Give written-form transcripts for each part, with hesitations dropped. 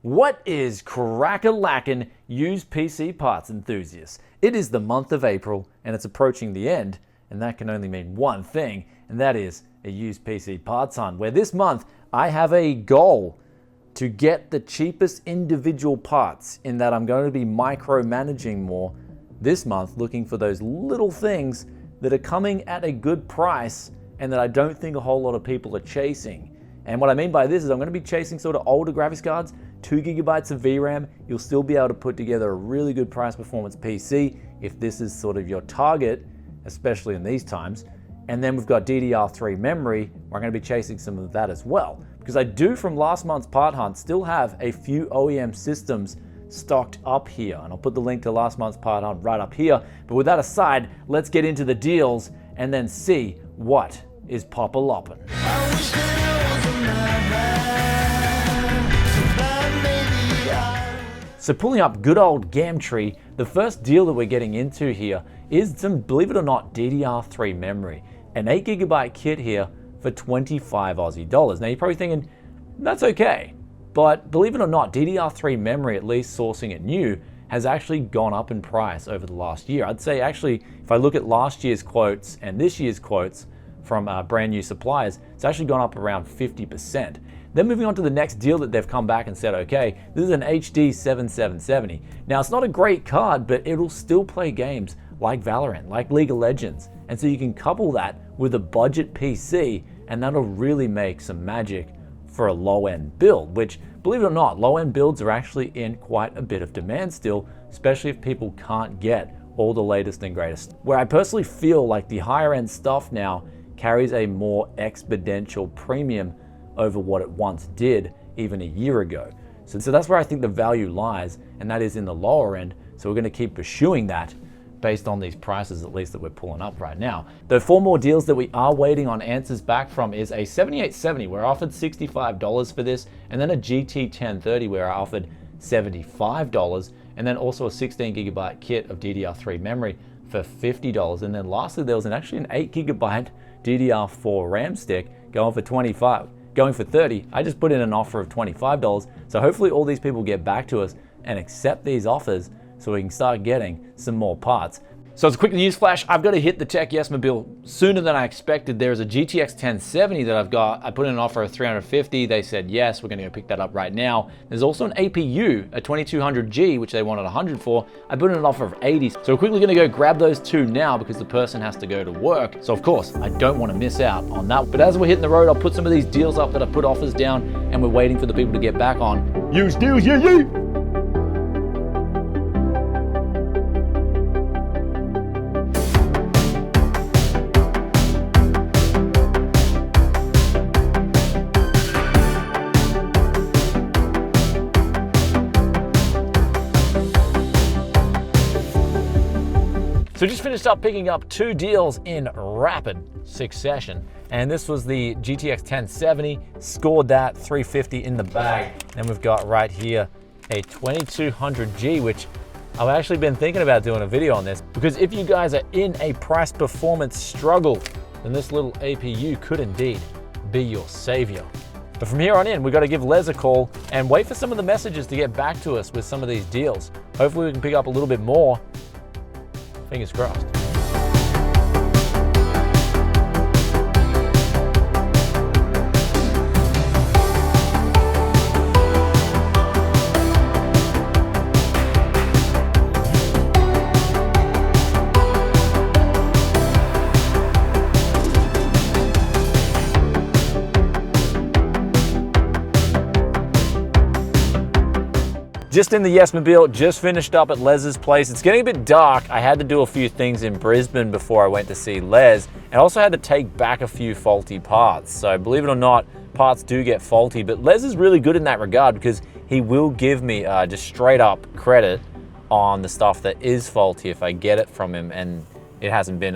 What is crack-a-lackin' used PC parts enthusiasts? It is the month of April and it's approaching the end, and that can only mean one thing, and that is a used PC parts hunt, where this month I have a goal to get the cheapest individual parts, in that I'm going to be micromanaging more this month, looking for those little things that are coming at a good price and that I don't think a whole lot of people are chasing. And what I mean by this is I'm going to be chasing sort of older graphics cards, 2 gigabytes of VRAM. You'll still be able to put together a really good price performance PC if this is sort of your target, especially in these times. And then we've got DDR3 memory, where I'm going to be chasing some of that as well. Because I do, from last month's part hunt, still have a few OEM systems stocked up here. And I'll put the link to last month's part hunt right up here. But with that aside, let's get into the deals and then see what is pop-a-loppin'. So pulling up good old Gamtree, the first deal that we're getting into here is some, believe it or not, DDR3 memory. An 8 gigabyte kit here for 25 Aussie dollars. Now you're probably thinking, that's okay. But believe it or not, DDR3 memory, at least sourcing it new, has actually gone up in price over the last year. I'd say actually, if I look at last year's quotes and this year's quotes from brand new suppliers, it's actually gone up around 50%. Then moving on to the next deal that they've come back and said, okay, this is an HD 7770. Now it's not a great card, but it'll still play games like Valorant, like League of Legends. And so you can couple that with a budget PC, and that'll really make some magic for a low-end build, which, believe it or not, low-end builds are actually in quite a bit of demand still, especially if people can't get all the latest and greatest. Where I personally feel like the higher-end stuff now carries a more exponential premium over what it once did even a year ago. So that's where I think the value lies, and that is in the lower end. So we're going to keep pursuing that based on these prices, at least, that we're pulling up right now. The 4 more deals that we are waiting on answers back from is a 7870, where I offered $65 for this, and then a GT 1030 where I offered $75, and then also a 16 gigabyte kit of DDR3 memory for $50. And then lastly, there was actually an 8 gigabyte DDR4 RAM stick going for $30. I just put in an offer of $25. So hopefully all these people get back to us and accept these offers so we can start getting some more parts. So as a quick news flash, I've got to hit the Tech Yes Mobile sooner than I expected. There's a GTX 1070 that I've got. I put in an offer of $350. They said yes, we're going to go pick that up right now. There's also an APU, a 2200G, which they wanted $100 for. I put in an offer of $80. So we're quickly going to go grab those two now because the person has to go to work. So of course, I don't want to miss out on that. But as we're hitting the road, I'll put some of these deals up that I put offers down, and we're waiting for the people to get back on. Use deals, yeah, yeah! So just finished up picking up 2 deals in rapid succession. And this was the GTX 1070, scored that, $350 in the bag. And we've got right here a 2200G, which I've actually been thinking about doing a video on this, because if you guys are in a price performance struggle, then this little APU could indeed be your savior. But from here on in, we've got to give Les a call and wait for some of the messages to get back to us with some of these deals. Hopefully we can pick up a little bit more. Fingers crossed. Just in the Yes Mobile, just finished up at Les's place. It's getting a bit dark. I had to do a few things in Brisbane before I went to see Les, and also had to take back a few faulty parts. So believe it or not, parts do get faulty, but Les is really good in that regard because he will give me just straight up credit on the stuff that is faulty if I get it from him and it's been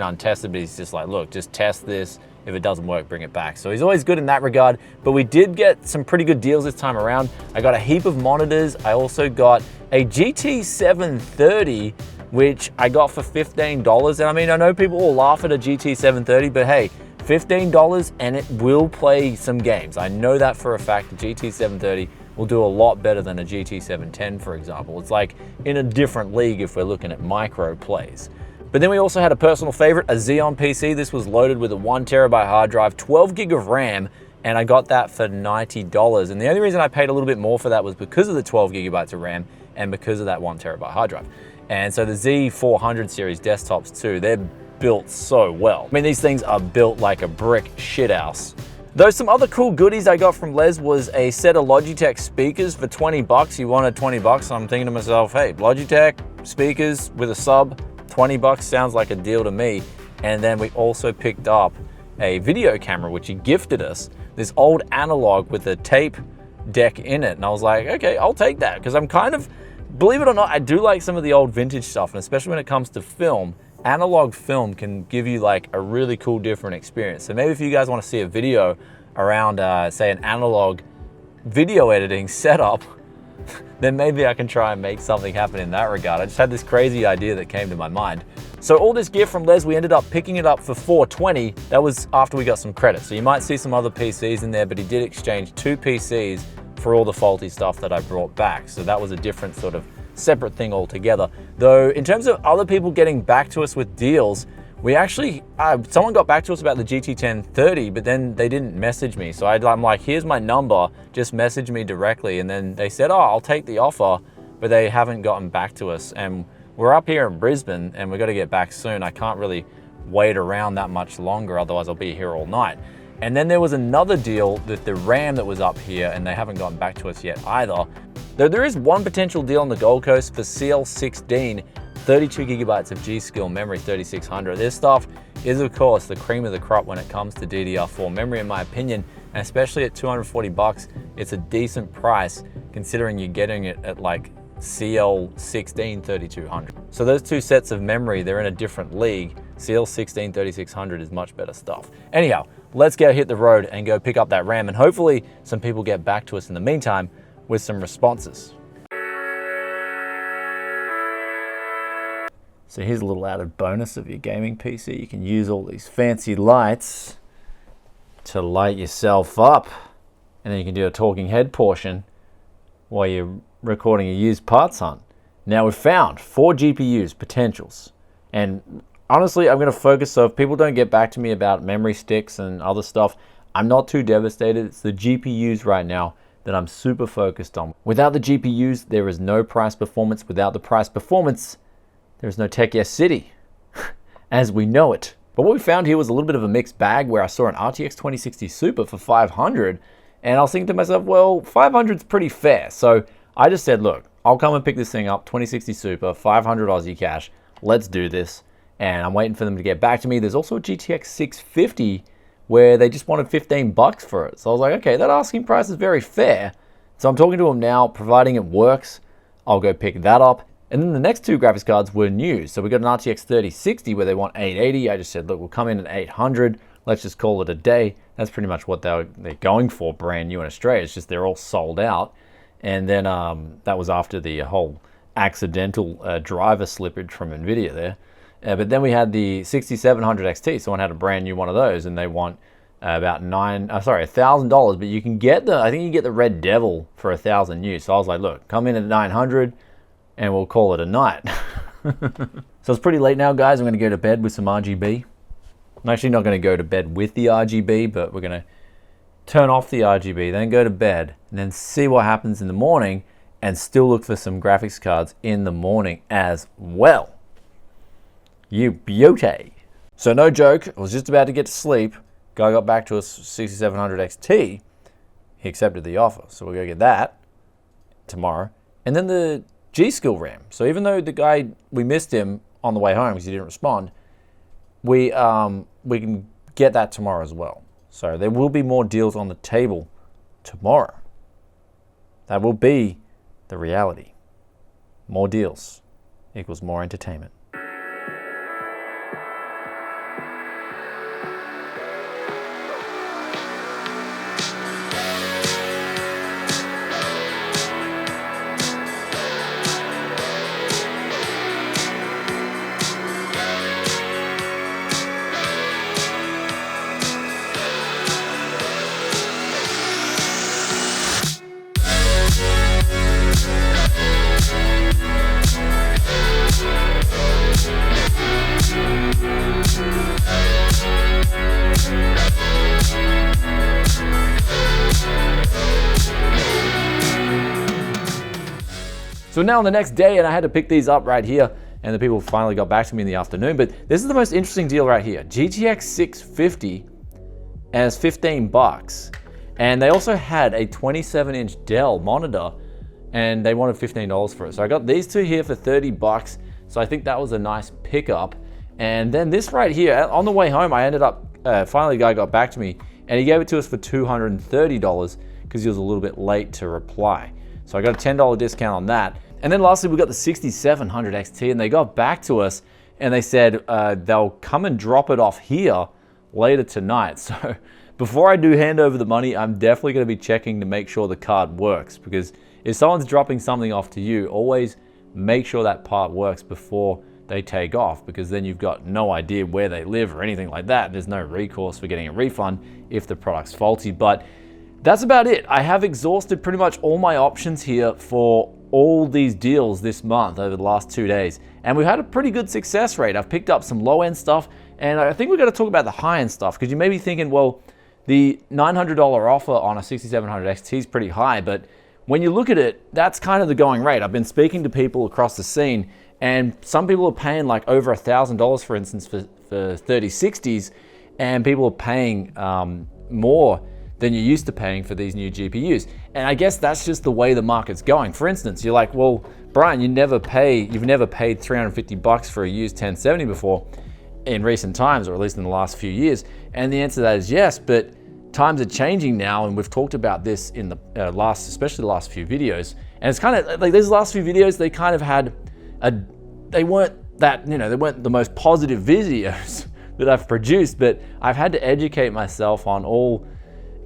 untested, but he's just like, look, just test this. If it doesn't work, bring it back. So he's always good in that regard, but we did get some pretty good deals this time around. I got a heap of monitors. I also got a GT 730, which I got for $15. And I mean, I know people will laugh at a GT 730, but hey, $15 and it will play some games. I know that for a fact. The GT 730 will do a lot better than a GT 710, for example. It's like in a different league if we're looking at micro plays. But then we also had a personal favorite, a Xeon PC. This was loaded with a 1TB hard drive, 12 gig of RAM, and I got that for $90. And the only reason I paid a little bit more for that was because of the 12 gigabytes of RAM and because of that 1TB hard drive. And so the Z400 series desktops too, they're built so well. I mean, these things are built like a brick shithouse. Though some other cool goodies I got from Les was a set of Logitech speakers for 20 bucks. He wanted 20 bucks. I'm thinking to myself, hey, Logitech speakers with a sub, 20 bucks sounds like a deal to me. And then we also picked up a video camera, which he gifted us, this old analog with a tape deck in it. And I was like, okay, I'll take that. Because I'm kind of, believe it or not, I do like some of the old vintage stuff. And especially when it comes to film, analog film can give you like a really cool different experience. So maybe if you guys want to see a video around, say, an analog video editing setup, then maybe I can try and make something happen in that regard. I just had this crazy idea that came to my mind. So all this gear from Les, we ended up picking it up for $420. That was after we got some credit. So you might see some other PCs in there, but he did exchange 2 PCs for all the faulty stuff that I brought back. So that was a different sort of separate thing altogether. Though in terms of other people getting back to us with deals, we actually, someone got back to us about the GT 1030, but then they didn't message me. So I'm like, here's my number, just message me directly. And then they said, oh, I'll take the offer, but they haven't gotten back to us. And we're up here in Brisbane and we've got to get back soon. I can't really wait around that much longer, otherwise I'll be here all night. And then there was another deal with the RAM that was up here and they haven't gotten back to us yet either. Though there is one potential deal on the Gold Coast for CL16, 32 gigabytes of G.Skill memory, 3600. This stuff is, of course, the cream of the crop when it comes to DDR4 memory, in my opinion, and especially at 240 bucks, it's a decent price considering you're getting it at like CL16 3200. So those two sets of memory, they're in a different league. CL16 3600 is much better stuff. Anyhow, let's go hit the road and go pick up that RAM, and hopefully some people get back to us in the meantime with some responses. So here's a little added bonus of your gaming PC. You can use all these fancy lights to light yourself up, and then you can do a talking head portion while you're recording a used parts hunt. Now we've found 4 GPUs potentials, and honestly I'm going to focus, so if people don't get back to me about memory sticks and other stuff, I'm not too devastated. It's the GPUs right now that I'm super focused on. Without the GPUs, there is no price performance. Without the price performance, there's no Tech Yes City, as we know it. But what we found here was a little bit of a mixed bag, where I saw an RTX 2060 Super for 500, and I was thinking to myself, well, 500 is pretty fair. So I just said, look, I'll come and pick this thing up, 2060 Super, 500 Aussie cash, let's do this. And I'm waiting for them to get back to me. There's also a GTX 650 where they just wanted 15 bucks for it. So I was like, okay, that asking price is very fair. So I'm talking to them now, providing it works, I'll go pick that up. And then the next 2 graphics cards were new. So we got an RTX 3060 where they want 880. I just said, look, we'll come in at 800. Let's just call it a day. That's pretty much what they're going for brand new in Australia. It's just they're all sold out. And then that was after the whole accidental driver slippage from NVIDIA there. But then we had the 6700 XT. Someone had a brand new one of those, and they want about $1,000. But you can get I think you get the Red Devil for 1,000 new. So I was like, look, come in at 900. And we'll call it a night. So it's pretty late now, guys. I'm going to go to bed with some RGB. I'm actually not going to go to bed with the RGB, but we're going to turn off the RGB, then go to bed, and then see what happens in the morning, and still look for some graphics cards in the morning as well. You beauty. So no joke, I was just about to get to sleep. Guy got back to us, 6700 XT. He accepted the offer, so we'll go get that tomorrow. And then the G.Skill RAM. So even though the guy, we missed him on the way home because he didn't respond, we can get that tomorrow as well. So there will be more deals on the table tomorrow. That will be the reality. More deals equals more entertainment. So now on the next day, and I had to pick these up right here, and the people finally got back to me in the afternoon, but this is the most interesting deal right here. GTX 650 as 15 bucks. And they also had a 27-inch Dell monitor, and they wanted $15 for it. So I got these two here for 30 bucks. So I think that was a nice pickup. And then this right here, on the way home, I ended up, finally the guy got back to me, and he gave it to us for $230 because he was a little bit late to reply. So I got a $10 discount on that. And then lastly, we got the 6700 XT, and they got back to us and they said they'll come and drop it off here later tonight. So before I do hand over the money, I'm definitely going to be checking to make sure the card works, because if someone's dropping something off to you, always make sure that part works before they take off, because then you've got no idea where they live or anything like that. There's no recourse for getting a refund if the product's faulty. But that's about it. I have exhausted pretty much all my options here for all these deals this month over the last 2 days. And we've had a pretty good success rate. I've picked up some low-end stuff, and I think we're going to talk about the high-end stuff, because you may be thinking, well, the $900 offer on a 6700 XT is pretty high, but when you look at it, that's kind of the going rate. I've been speaking to people across the scene, and some people are paying like over $1,000, for instance, for 3060s, and people are paying more than you're used to paying for these new GPUs. And I guess that's just the way the market's going. For instance, you're like, well, Brian, you've never paid $350 for a used 1070 before in recent times, or at least in the last few years. And the answer to that is yes, but times are changing now, and we've talked about this in the especially the last few videos. And it's kind of like these last few videos, they kind of had they weren't the most positive videos that I've produced, but I've had to educate myself on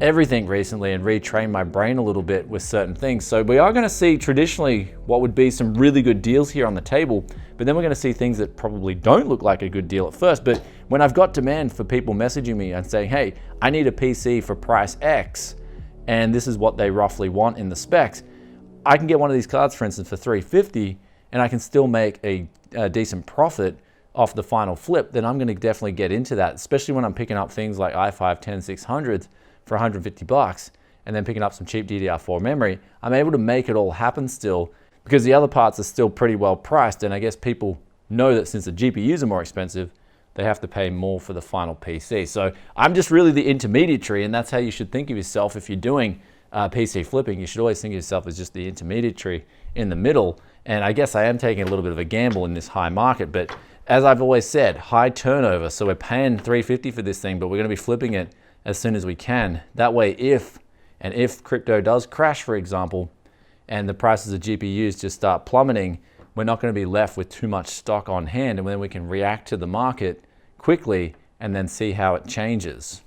everything recently and retrain my brain a little bit with certain things. So we are going to see traditionally what would be some really good deals here on the table, but then we're going to see things that probably don't look like a good deal at first. But when I've got demand for people messaging me and saying, hey, I need a PC for price X, and this is what they roughly want in the specs, I can get one of these cards, for instance, for $350, and I can still make a decent profit off the final flip. Then I'm going to definitely get into that, especially when I'm picking up things like i5 10600s for $150, and then picking up some cheap DDR4 memory. I'm able to make it all happen still, because the other parts are still pretty well priced, and I guess people know that since the GPUs are more expensive, they have to pay more for the final PC. So I'm just really the intermediary, and that's how you should think of yourself if you're doing PC flipping. You should always think of yourself as just the intermediary in the middle. And I guess I am taking a little bit of a gamble in this high market, but as I've always said, high turnover. So we're paying $350 for this thing, but we're going to be flipping it as soon as we can. That way, if crypto does crash, for example, and the prices of GPUs just start plummeting, we're not going to be left with too much stock on hand, and then we can react to the market quickly and then see how it changes.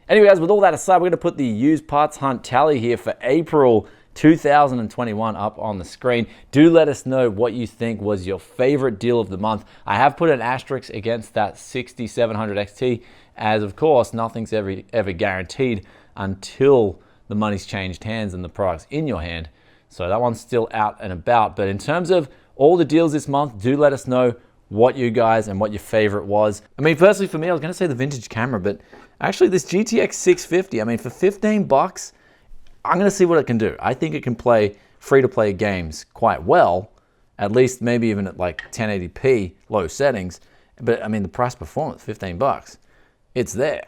Anyway, guys, with all that aside, we're going to put the used parts hunt tally here for April 2021 up on the screen. Do let us know what you think was your favorite deal of the month. I have put an asterisk against that 6700 XT, as of course nothing's ever guaranteed until the money's changed hands and the product's in your hand. So that one's still out and about. But in terms of all the deals this month, do let us know what you guys and what your favorite was. I mean, personally for me, I was going to say the vintage camera, but actually this GTX 650, I mean, for 15 bucks, I'm going to see what it can do. I think it can play free-to-play games quite well, at least maybe even at like 1080p low settings. But I mean, the price performance, 15 bucks, it's there.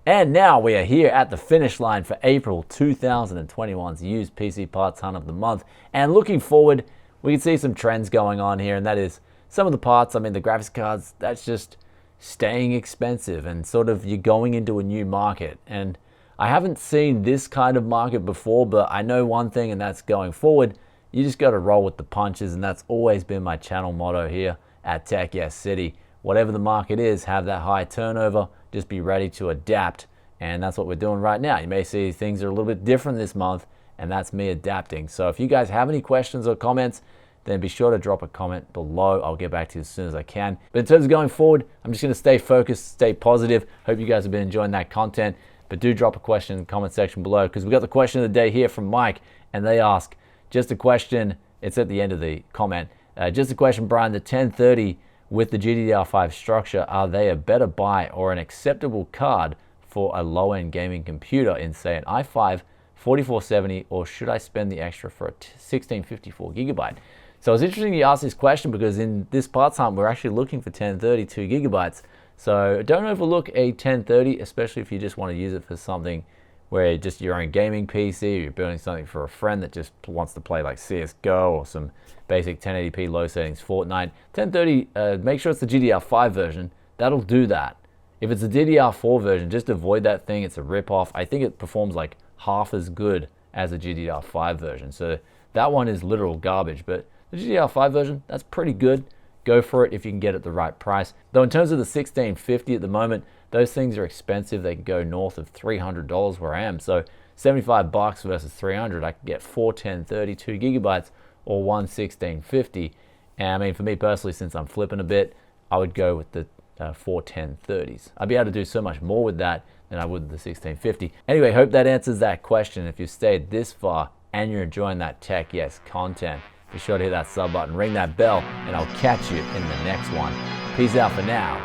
And now we are here at the finish line for April 2021's used PC parts hunt of the month. And looking forward, we can see some trends going on here, and that is some of the parts, I mean, the graphics cards, that's just staying expensive, and sort of you're going into a new market. And I haven't seen this kind of market before, but I know one thing, and that's going forward, you just got to roll with the punches, and that's always been my channel motto here at Tech Yes City. Whatever the market is, have that high turnover, just be ready to adapt, and that's what we're doing right now. You may see things are a little bit different this month, and that's me adapting. So if you guys have any questions or comments, then be sure to drop a comment below. I'll get back to you as soon as I can. But in terms of going forward, I'm just going to stay focused, stay positive. Hope you guys have been enjoying that content. But do drop a question in the comment section below, because we got the question of the day here from Mike, and they ask, just a question, it's at the end of the comment, just a question, Brian, the 1030 with the GDDR5 structure, are they a better buy or an acceptable card for a low-end gaming computer in, say, an i5 4470, or should I spend the extra for a 1654 gigabyte? So it's interesting you ask this question because in this parts hunt, we're actually looking for 1030 2 GB. So don't overlook a 1030, especially if you just want to use it for something where just your own gaming PC, or you're building something for a friend that just wants to play like CSGO or some basic 1080p low settings Fortnite. 1030, make sure it's the GDR5 version. That'll do that. If it's a DDR4 version, just avoid that thing. It's a ripoff. I think it performs like half as good as a GDR5 version. So that one is literal garbage, but the GDR5 version, that's pretty good. Go for it if you can get it at the right price. Though in terms of the 1650 at the moment, those things are expensive. They can go north of $300 where I am. So 75 bucks versus 300, I can get 4 1030 2 GB or one 1650. And I mean, for me personally, since I'm flipping a bit, I would go with the 4 1030s. I'd be able to do so much more with that than I would with the 1650. Anyway, hope that answers that question. If you've stayed this far and you're enjoying that tech, yes, content, be sure to hit that sub button, ring that bell, and I'll catch you in the next one. Peace out for now.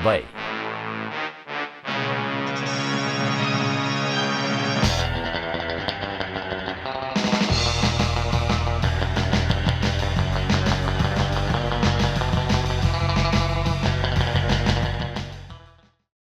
Bye.